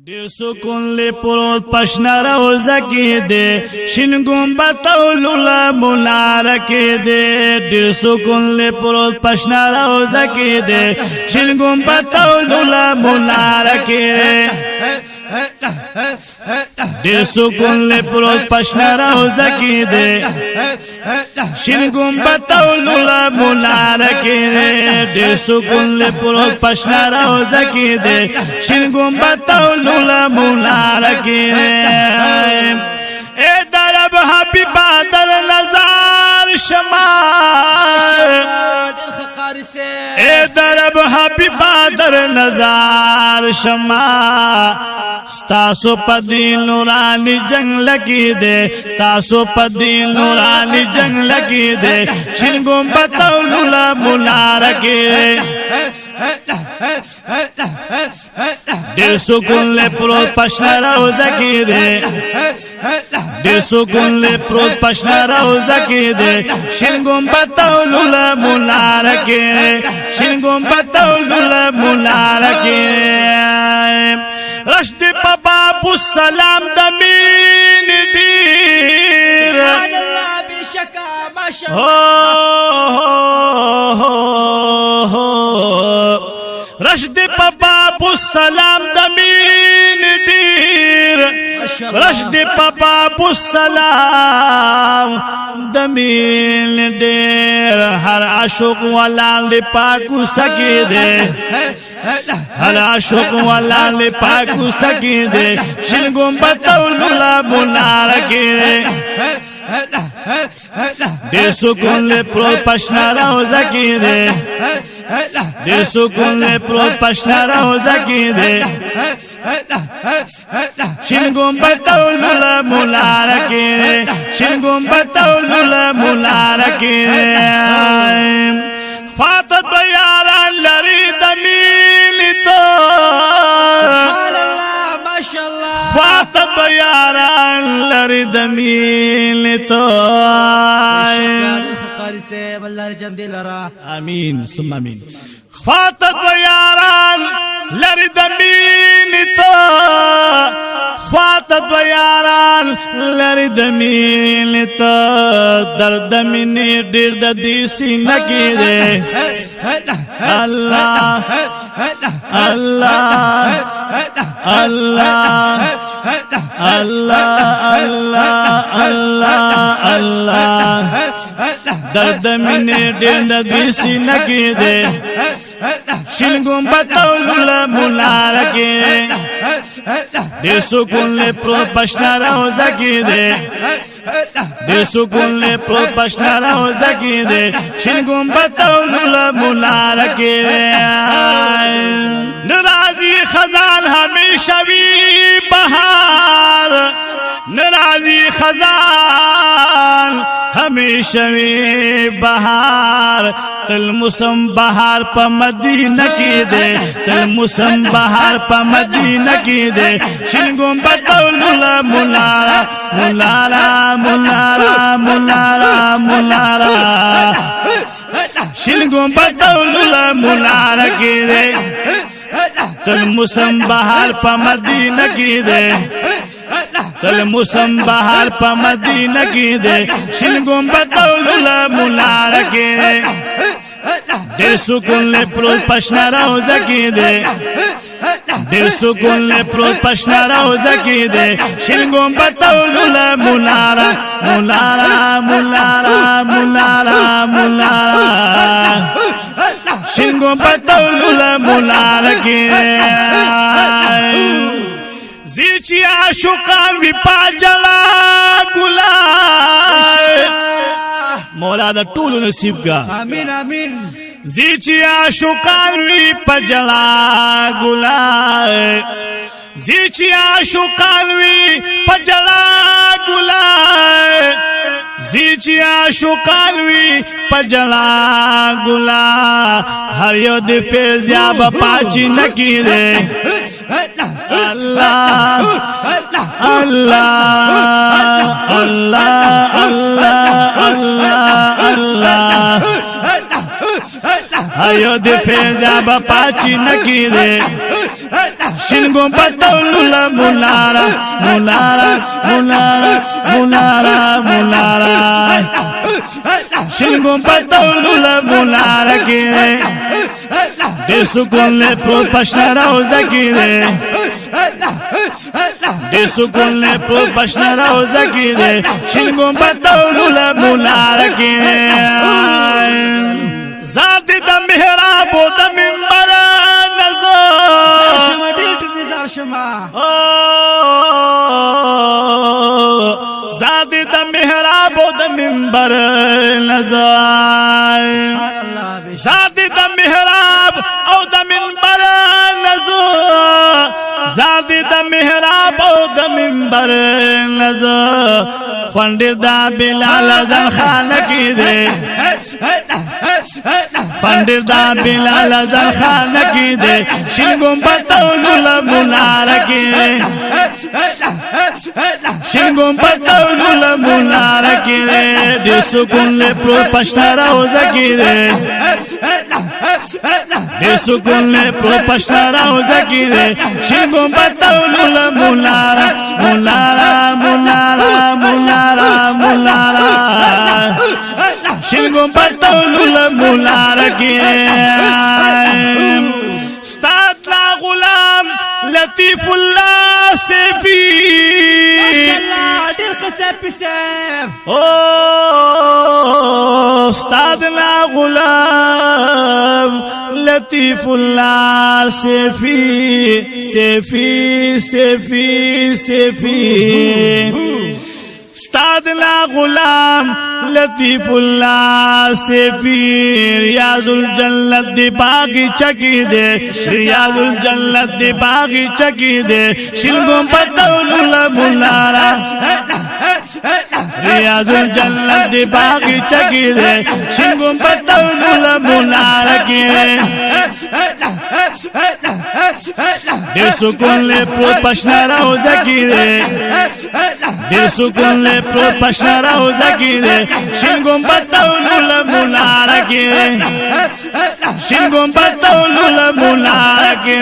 ډیر سکون له پروت پښنا روزه کې دے شین ګمبد لولا منار کې دے ډیر سکون له پروت پښنا روزه کې دے شین ګمبد لولا منار کې ډیر سکون له پروت پښنا روزه کې دے شین ګمبد لولا منار کې ډیر سکون له پروت پښنا روزه کې دے شین ګمبد لولا منارکی اے درب حبیبا در نظار شما اے درب حبیبا در نظار شما ستاسو پدی نورانی جنگ لگی دے ستاسو پدی نورانی جنگ لگی دے شین گمبد لولا منارکی ډیر سکون له پروت پښنا روزه کې دے ډیر سکون له پروت پښنا روزه کې دے شین ګمبد لولا منار کې شین ګمبد لولا منار کې رشد بابا ابو سلام د مين ډیر سبحان الله بشکا ماشاءالله رشد بابا ابو سلام د مين ډیر رشد بابا ابو سلام د مين ډیر هر عاشق ولال پاکو سکی دے هر عاشق ولال پاکو سکی دے شین گمبد لولا منار کې ډیر سکون له پروت پښنا روزه کې دے ډیر سکون له پروت پښنا روزه کې دے شین گمبد لولا منار کې شین گمبد لولا منار کې فاتت یاران لری د مين تو سبحان الله ماشاءالله فاتت یاران لری د مين تو قاری سے والله جن دل را امين ثم امين فاتت یاران لری د مين تو فاتت یاران لری د مين تو درد مینه ډیر د دې سینه کې دے الله الله الله الله الله الله درد مینه ډیر د دې سینه کې دے شین گمبد لولا منار کې ډیر سکون له پروت پښنا روزه کې دے ډیر سکون له پروت پښنا روزه کې دے شین گمبد لولا منار کې ناراضی خزان ہمیشہ بھی بہار ناراضی خزان ہمیشہ بھی بہار تل موسم بہار پا مدینہ کی دے تل موسم بہار پا مدینہ کی دے شین گمبد لولا منارا منارا منارا منارا منارا شین گمبد لولا منارا کی دے تل موسم بہار پا مدینہ کی دے تل موسم بہار پا مدینہ کی دے شین گمبد لولا منار کې ډیر سکون له پروت پښنا روزه کې دے ډیر سکون له پروت پښنا روزه کې دے شین گمبد لولا منارا منارا منارا منارا منارا شین گمبد لولا منار کې زیچی عاشقان وی پاجلا ګلا مولا دا ټول نصیب کا امین امین زیچی عاشقان وی پاجلا ګلا زیچی عاشقان وی پاجلا ګلا زیچی عاشقان وی پاجلا ګلا هر یو د فیض یا پاچی نکی دے اللہ اللہ اللہ اللہ اللہ اللہ ایو دی فیضا با پاچی نکی دے شنگو بدولو منارا منارا منارا منارا منارا شنگم پتولو منارا کی دے سکون لے پروت پشنا روزہ کی دے سکون لے پروت پشنا روزہ کی شنگم پتولو منارا کی ذات دا محراب و دا منبر نظر ذات دا محراب و دا منبر نظر ذات دا محراب او دا منبر نظر ذات دا محراب او دا منبر نظر خواندر دا بلال زن خانہ کی دے خواندر دا بلال زن خانہ کی دے شنگم پتولو لمنارا کی شنگم پتولو لمنارا کی دے سکون لے پرو پشنا روزہ کی دے سکون لے پرو پشنا روزہ کی دے شنگم پتولو لمنارا منارا منارا منارا منارا شنگم پتولو لمنارا کی استاد لا غلام لطیف اللہ سیفی استاد لا غلام لطیف اللہ سیفی سیفی سیفی سیفی استاد لا غلام لطیف اللہ سیفی ریاض الجنت دی باغی چکی دے ریاض الجنت دی باغی چکی دے شلگم پتولو لمنارا ریاض الجنت دی باغی چکی دے شلگم پتولو لمنارا کی دے سکون لے پروت پشنا روزہ کی دے دے سکون لے پروت پشنا روزہ کی دے شنگم پتولو لمنارا کی شنگم پتولو لمنارا کی